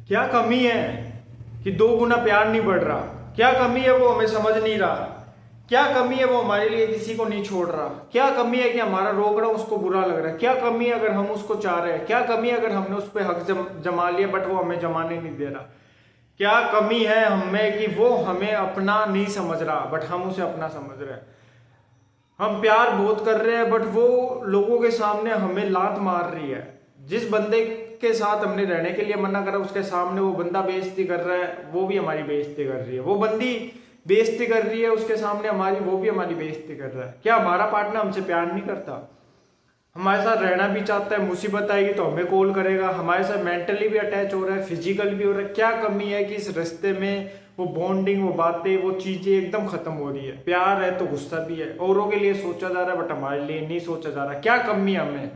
क्या कमी है कि 2 गुना प्यार नहीं बढ़ रहा? क्या कमी है वो हमें समझ नहीं रहा? क्या कमी है वो हमारे लिए किसी को नहीं छोड़ रहा? क्या कमी है कि हमारा रोक रहा उसको बुरा लग रहा है? क्या कमी है अगर हम उसको चाह रहे हैं? क्या कमी है अगर हमने उस पर हक जमा लिया बट वो हमें जमाने नहीं दे रहा? क्या कमी है हमें कि वो हमें अपना नहीं समझ रहा बट हम उसे अपना समझ रहे हैं? हम प्यार बहुत कर रहे हैं बट वो लोगों के सामने हमें लात मार रही है। जिस बंदे के साथ हमने रहने के लिए मना करा उसके सामने वो बंदा बेइज्जती कर रहा है, वो भी हमारी बेइज्जती कर रही है। वो बंदी बेइज्जती कर रही है उसके सामने हमारी, वो भी हमारी बेइज्जती कर रहा है। क्या हमारा पार्टनर हमसे प्यार नहीं करता? हमारे साथ रहना भी चाहता है, मुसीबत आएगी तो हमें कॉल करेगा, हमारे साथ मेंटली भी अटैच हो रहा है, फिजिकल भी हो रहा है। क्या कमी है कि इस रिश्ते में वो बॉन्डिंग, वो बातें, वो चीजें एकदम खत्म हो रही है? प्यार है तो गुस्सा भी है, औरों के लिए सोचा जा रहा है बट हमारे लिए नहीं सोचा जा रहा। क्या कमी है हमें?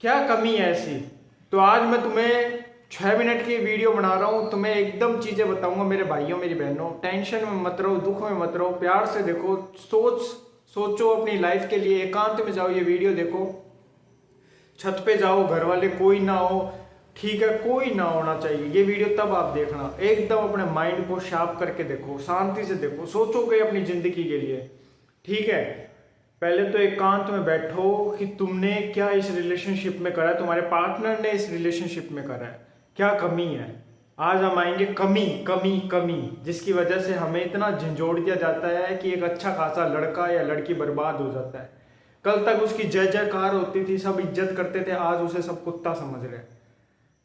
क्या कमी है ऐसी? तो आज मैं तुम्हें 6 मिनट की वीडियो बना रहा हूँ, तुम्हें एकदम चीजें बताऊंगा मेरे भाइयों मेरी बहनों। टेंशन में मत रहो, दुख में मत रहो, प्यार से देखो, सोचो अपनी लाइफ के लिए। एकांत में जाओ, ये वीडियो देखो, छत पे जाओ, घर वाले कोई ना हो, ठीक है, कोई ना होना चाहिए। ये वीडियो तब आप देखना, एकदम अपने माइंड को शार्प करके देखो, शांति से देखो, सोचोगे अपनी जिंदगी के लिए, ठीक है। पहले तो एकांत में बैठो कि तुमने क्या इस रिलेशनशिप में करा है, तुम्हारे पार्टनर ने इस रिलेशनशिप में करा है, क्या कमी है। आज हम आएंगे कमी कमी कमी, जिसकी वजह से हमें इतना झंझोड़ दिया जाता है कि एक अच्छा खासा लड़का या लड़की बर्बाद हो जाता है। कल तक उसकी जय जयकार होती थी, सब इज्जत करते थे, आज उसे सब कुत्ता समझ रहे हैं।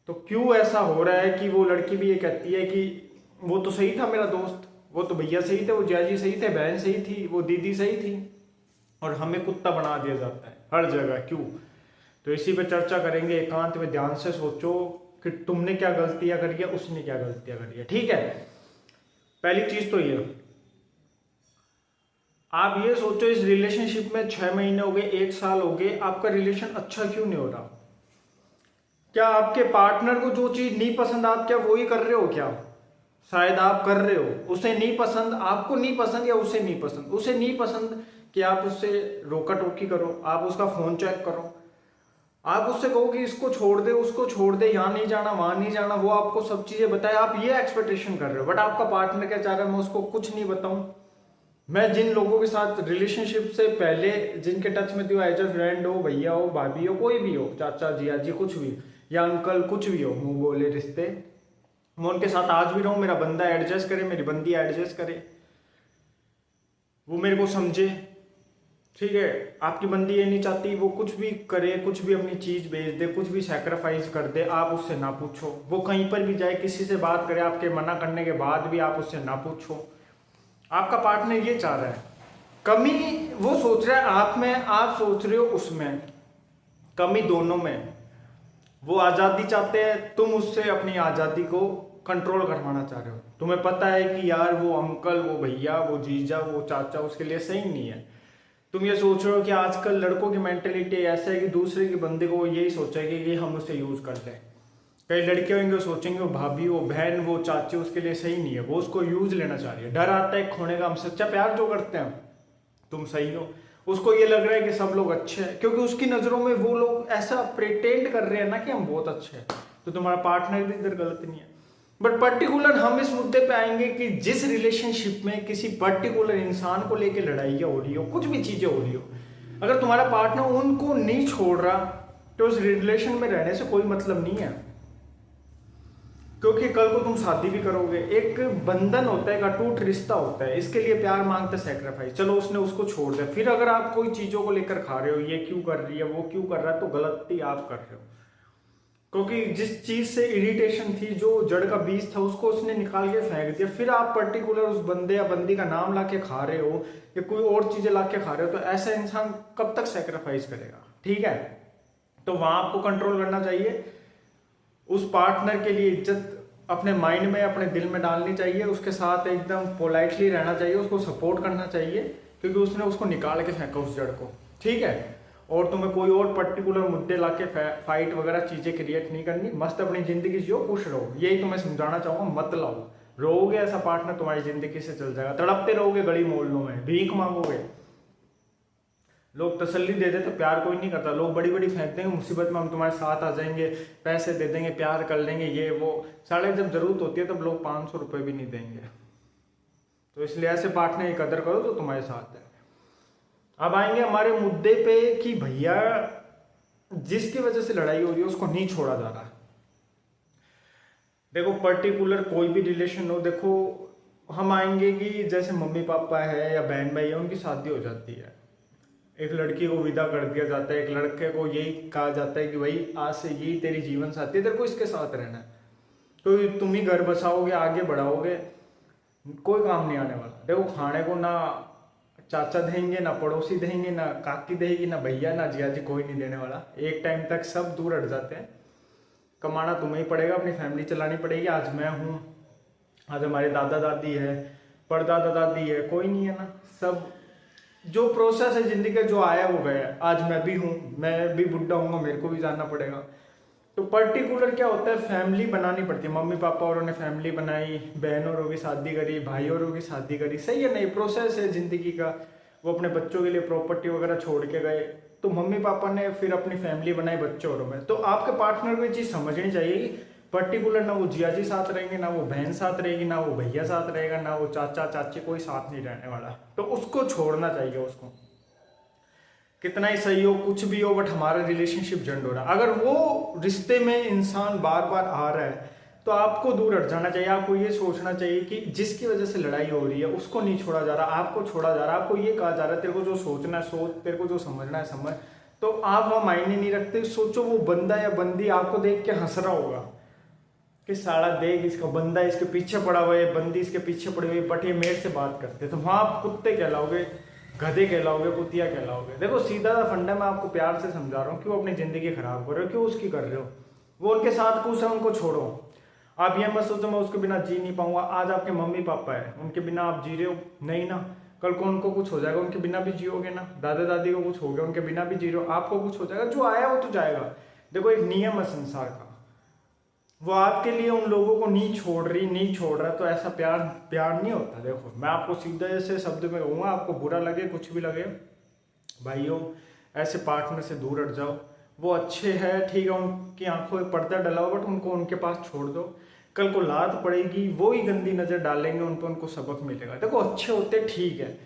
तो क्यों ऐसा हो रहा है कि वो लड़की भी ये कहती है कि वो तो सही था मेरा दोस्त, वो तो भैया सही थे, वो जयाजी सही थे, बहन सही थी, वो दीदी सही थी, और हमें कुत्ता बना दिया जाता है हर जगह, क्यों? तो इसी पे चर्चा करेंगे। एकांत में ध्यान से सोचो कि तुमने क्या गलतियां करी है, उसने क्या गलतियां करी है, ठीक है। पहली चीज तो ये, आप ये सोचो इस रिलेशनशिप में 6 महीने हो गए, 1 साल हो गए, आपका रिलेशन अच्छा क्यों नहीं हो रहा? क्या आपके पार्टनर को जो चीज नहीं पसंद आप क्या वही कर रहे हो क्या? शायद आप कर रहे हो, उसे नहीं पसंद, आपको नहीं पसंद या उसे नहीं पसंद, उसे नहीं पसंद कि आप उससे रोका टोकी करो, आप उसका फोन चेक करो, आप उससे कहो कि इसको छोड़ दे, उसको छोड़ दे, यहाँ नहीं जाना, वहां नहीं जाना, वो आपको सब चीजें बताए, आप ये एक्सपेक्टेशन कर रहे हो। बट आपका पार्टनर क्या चाह रहा है, मैं उसको कुछ नहीं बताऊं। मैं जिन लोगों के साथ रिलेशनशिप से पहले जिनके टच में थी, एज अ फ्रेंड हो, भैया हो, भाभी हो, कोई भी हो, चाचा जिया जी, कुछ भी, या अंकल, कुछ भी हो, मुंह बोले रिश्ते, मैं उनके साथ आज भी रहूं, मेरा बंदा एडजस्ट करे, मेरी बंदी एडजस्ट करे, वो मेरे को समझे, ठीक है। आपकी बंदी ये नहीं चाहती वो कुछ भी करे, कुछ भी अपनी चीज बेच दे, कुछ भी सेक्रीफाइस कर दे, आप उससे ना पूछो। वो कहीं पर भी जाए, किसी से बात करे, आपके मना करने के बाद भी आप उससे ना पूछो। आपका पार्टनर ये चाह रहा है, कमी वो सोच रहा है आप में, आप सोच रहे हो उसमें, कमी दोनों में। वो आजादी चाहते हैं, तुम उससे अपनी आजादी को कंट्रोल करवाना चाह रहे हो। तुम्हें पता है कि यार वो अंकल, वो भैया, वो जीजा, वो चाचा उसके लिए सही नहीं है। तुम ये सोच रहे हो कि आजकल लड़कों की मेंटेलिटी ऐसा है कि दूसरे के बंदे को यही सोचेंगे कि हम उसे यूज कर लें। कई लड़के होंगे वो सोचेंगे वो भाभी, वो बहन, वो चाची उसके लिए सही नहीं है, वो उसको यूज लेना चाह रही है। डर आता है खोने का। हम सच्चा प्यार जो करते हैं, तुम सही हो, उसको ये लग रहा है कि सब लोग अच्छे हैं, क्योंकि उसकी नजरों में वो लोग ऐसा प्रिटेंड कर रहे हैं ना कि हम बहुत अच्छे हैं। तो तुम्हारा पार्टनर भी इधर गलत नहीं है। बट पर्टिकुलर हम इस मुद्दे पे आएंगे कि जिस रिलेशनशिप में किसी पर्टिकुलर इंसान को लेके लड़ाइयाँ हो रही हो, कुछ भी चीजें हो रही हो, अगर तुम्हारा पार्टनर उनको नहीं छोड़ रहा तो उस रिलेशन में रहने से कोई मतलब नहीं है। क्योंकि कल को तुम शादी भी करोगे, एक बंधन होता है, एक अटूट रिश्ता होता है, इसके लिए प्यार मांगता है, सेक्रीफाइस। चलो उसने उसको छोड़ दिया, फिर अगर आप कोई चीजों को लेकर खा रहे हो, ये क्यों कर रही है, वो क्यों कर रहा है, तो गलती आप कर रहे हो। क्योंकि जिस चीज से इरिटेशन थी, जो जड़ का बीज था, उसको उसने निकाल के फेंक दिया, फिर आप पर्टिकुलर उस बंदे या बंदी का नाम लाके खा रहे हो या कोई और चीजें लाके खा रहे हो, तो ऐसा इंसान कब तक सेक्रीफाइस करेगा, ठीक है। तो वहां आपको कंट्रोल करना चाहिए। उस पार्टनर के लिए इज्जत अपने माइंड में, अपने दिल में डालनी चाहिए, उसके साथ एकदम पोलाइटली रहना चाहिए, उसको सपोर्ट करना चाहिए, क्योंकि उसने उसको निकाल के फेंका उस जड़ को, ठीक है। और तुम्हें कोई और पर्टिकुलर मुद्दे लाके फाइट वगैरह चीजें क्रिएट नहीं करनी। मस्त अपनी जिंदगी जियो, खुश रहो, यही तुम्हें समझाना चाहूंगा। मत लाओ, रहोगे ऐसा पार्टनर तुम्हारी जिंदगी से चल जाएगा, तड़पते रहोगे गली मोहल्लों में, भीख मांगोगे। लोग तसल्ली दे देते, प्यार कोई नहीं करता। लोग बड़ी बड़ी फेंक देंगे, मुसीबत में हम तुम्हारे साथ आ जाएंगे, पैसे दे देंगे, प्यार कर लेंगे, ये वो। साढ़े जब जरूरत होती है तब लोग 500 रुपये भी नहीं देंगे। तो इसलिए ऐसे पार्टनर की कदर करो जो तुम्हारे साथ है। अब आएंगे हमारे मुद्दे पे कि भैया जिसकी वजह से लड़ाई हो रही है उसको नहीं छोड़ा जा रहा। देखो पर्टिकुलर कोई भी रिलेशन हो, देखो हम आएंगे कि जैसे मम्मी पापा है या बहन भाई है, उनकी शादी हो जाती है, एक लड़की को विदा कर दिया जाता है, एक लड़के को यही कहा जाता है कि भाई आज से यही तेरी जीवन साथी है, तेरे को इसके साथ रहना है। तो तुम ही घर बसाओगे, आगे बढ़ाओगे, कोई काम नहीं आने वाला। देखो खाने को ना चाचा देंगे, ना पड़ोसी देंगे, ना काकी देगी, ना भैया, ना जिया जी, कोई नहीं देने वाला। एक टाइम तक सब दूर हट जाते हैं। कमाना तुम्हें ही पड़ेगा, अपनी फैमिली चलानी पड़ेगी। आज मैं हूँ, आज हमारे दादा दादी है, परदादा दादी है, कोई नहीं है ना। सब जो प्रोसेस है जिंदगी का, जो आया वो गया। आज मैं भी हूँ, मैं भी बुढ़ा हूँगा, मेरे को भी जानना पड़ेगा। तो पर्टिकुलर क्या होता है, फैमिली बनानी पड़ती है। मम्मी पापा और ने फैमिली बनाई, बहन औरों की शादी करी, भाई औरों की शादी करी, सही है नहीं, प्रोसेस है जिंदगी का। वो अपने बच्चों के लिए प्रॉपर्टी वगैरह छोड़ के गए, तो मम्मी पापा ने फिर अपनी फैमिली बनाई बच्चों औरों में। तो आपके पार्टनर को ये चीज़ समझनी चाहिए कि पर्टिकुलर ना वो जिया जी साथ रहेंगे, ना वो बहन साथ रहेगी, ना वो भैया साथ रहेगा, ना वो चाचा चाची, कोई साथ नहीं रहने वाला। तो उसको छोड़ना चाहिए। उसको कितना ही सही हो, कुछ भी हो, बट हमारा रिलेशनशिप जंड हो रहा है। अगर वो रिश्ते में इंसान बार बार आ रहा है तो आपको दूर हट जाना चाहिए। आपको ये सोचना चाहिए कि जिसकी वजह से लड़ाई हो रही है उसको नहीं छोड़ा जा रहा, आपको छोड़ा जा रहा। आपको ये कहा जा रहा है तेरे को जो सोचना है सोच, तेरे को जो समझना है समझ। तो आप वहाँ मायने नहीं रखते। सोचो वो बंदा या बंदी आपको देख के हंस रहा होगा कि साला देख इसका बंदा इसके पीछे पड़ा हुआ है, बंदी इसके पीछे पड़ी हुई, बट ये मेरे से बात करते। तो वहाँ आप कुत्ते कहलाओगे, गधे कहलाओगे, कुतिया कहलाओगे। देखो सीधा फंडा मैं आपको प्यार से समझा रहा हूँ। क्यों अपनी जिंदगी खराब कर रहे हो, क्यों उसकी कर रहे हो। वो उनके साथ खुश है, उनको छोड़ो। आप ये मत सोचो मैं उसके बिना जी नहीं पाऊंगा। आज आपके मम्मी पापा है, उनके बिना आप जी रहे हो नहीं ना, कल को उनको कुछ हो जाएगा, उनके बिना भी जियोगे ना। दादा दादी को कुछ हो गया, उनके बिना भी जी रहे हो, आपको कुछ हो जाएगा। जो आया वो तो जाएगा। देखो एक नियम है संसार का, वो आपके लिए उन लोगों को नहीं छोड़ रही, नहीं छोड़ रहा, तो ऐसा प्यार नहीं होता। देखो मैं आपको सीधे से शब्द में कहूँगा, आपको बुरा लगे कुछ भी लगे, भाइयों ऐसे पार्टनर से दूर हट जाओ। वो अच्छे हैं, ठीक है, उनकी आंखों में पर्दा डला हो, बट उनको उनके पास छोड़ दो। कल को लात पड़ेगी, वो ही गंदी नज़र डालेंगे उन पर, उनको सबक मिलेगा। देखो अच्छे होते ठीक है,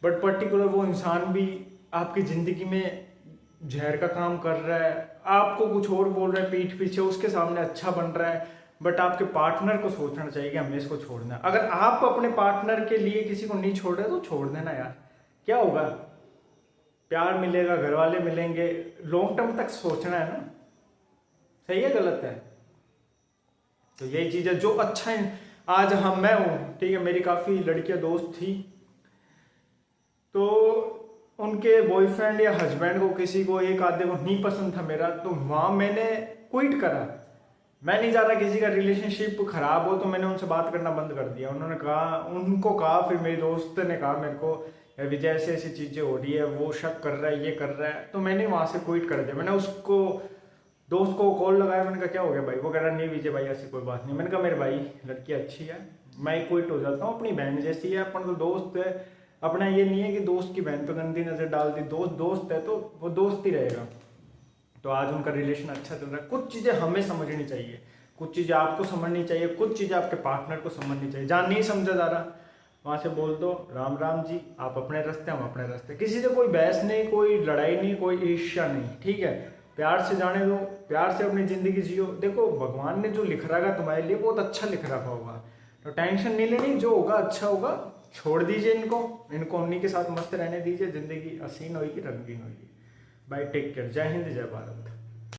बट पर्टिकुलर वो इंसान भी आपकी ज़िंदगी में जहर का काम कर रहा है, आपको कुछ और बोल रहा है पीठ पीछे, उसके सामने अच्छा बन रहा है, बट आपके पार्टनर को सोचना चाहिए कि हमें इसको छोड़ना है। अगर आप अपने पार्टनर के लिए किसी को नहीं छोड़ रहे तो छोड़ देना यार, क्या होगा, प्यार मिलेगा, घर वाले मिलेंगे, लॉन्ग टर्म तक सोचना है ना। सही है गलत है। तो यही चीज़ है जो अच्छा है। आज हम मैं हूँ, ठीक है, मेरी काफ़ी लड़कियां दोस्त थी, तो उनके बॉयफ्रेंड या हस्बैंड को, किसी को, एक आधे को नहीं पसंद था मेरा, तो वहाँ मैंने क्विट करा। मैं नहीं चाहता किसी का रिलेशनशिप खराब हो, तो मैंने उनसे बात करना बंद कर दिया। उनको कहा, फिर मेरी दोस्त ने कहा मेरे को विजय ऐसी ऐसी चीज़ें हो रही है, वो शक कर रहा है, ये कर रहा है, तो मैंने वहाँ से क्विट कर दिया। मैंने उसको दोस्त को कॉल लगाया, मैंने कहा क्या हो गया भाई। वो कह रहा नहीं विजय भाई ऐसी कोई बात नहीं। मैंने कहा मेरे भाई लड़की अच्छी है, मैं क्विट हो जाता हूँ, अपनी बहन जैसी है, अपन तो दोस्त है। अपना ये नहीं है कि दोस्त की बहन पे गंदी नजर डाल दी, दोस्त है तो वो दोस्त ही रहेगा। तो आज उनका रिलेशन अच्छा चल रहा है। कुछ चीज़ें हमें समझनी चाहिए, कुछ चीज़ें आपको समझनी चाहिए, कुछ चीज़ें आपके पार्टनर को समझनी चाहिए। जहाँ नहीं समझा जा रहा वहाँ से बोल दो राम राम जी, आप अपने रास्ते, हम अपने रास्ते। किसी से कोई बहस नहीं, कोई लड़ाई नहीं, कोई ईर्ष्या नहीं, ठीक है। प्यार से जाने दो, प्यार से अपनी ज़िंदगी जियो। देखो भगवान ने जो लिख रखा तुम्हारे लिए बहुत अच्छा लिख रखा होगा, तो टेंशन नहीं लेनी, जो होगा अच्छा होगा। छोड़ दीजिए इनको उन्हीं के साथ मस्त रहने दीजिए। ज़िंदगी हसीन होगी, रंगीन होगी। बाय, टेक केयर, जय हिंद, जय भारत।